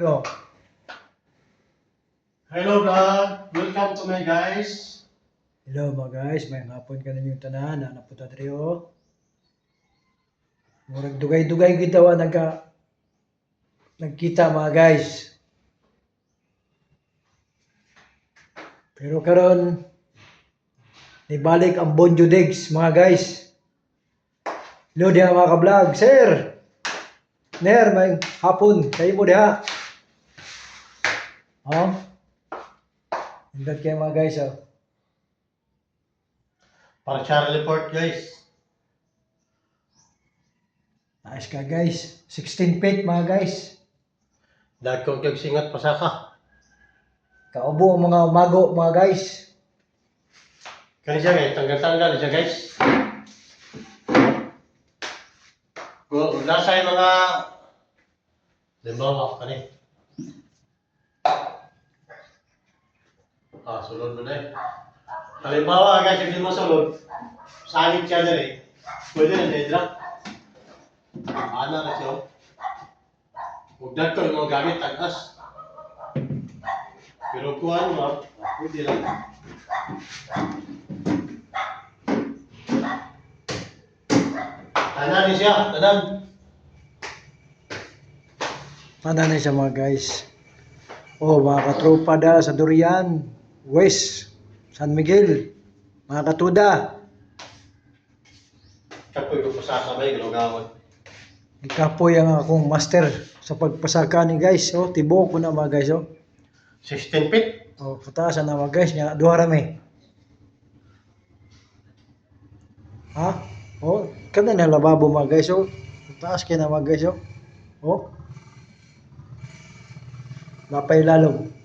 Pero, Hello vlog, welcome to my guys. hello mga guys, may hapon ka na yung tanan, napunta tayo. Murag dugay-dugay gitawa nagkita mga guys. Pero karon nibalik ang Bonjo Digs mga guys. Hello diha mga ka-vlog, sir. Ner, may hapon, kayo mo diha. Oh. Hindot kayo mga guys, oh. Para Charlie Port guys. Nice ka guys. 16 feet mga guys. Dagkong kag singat pasaka. Kaubo ang mga umago mga guys. Kani siya guys, tanggal-tanggal siya guys. Kung nasa yung mga limbawa kani. Sulod mo na eh. Halimbawa guys, hindi mo sulod. Sangit siya na eh. Pwede na dedra. Ana na siya. Huwag dagko yung mga gamit, tagas. Pero kuhaan mo, pwede lang. Tanan ni siya, tanan. Paano na siya mga guys? Oh, mga katropa da sa Durian, West, San Miguel, mga katuda. Kapoy ko pasakabay, galawgawan. Ikapoy ang akong master sa pagpasaka ni guys. Oh, tibok ko na mga guys. Oh, 16 feet. oh katasan na mga guys. Nya, duha rami. Ha? Oh, kada na lababo mga guys. Oh, taas kayo na mga guys. Oh, oh. Mapay lalong.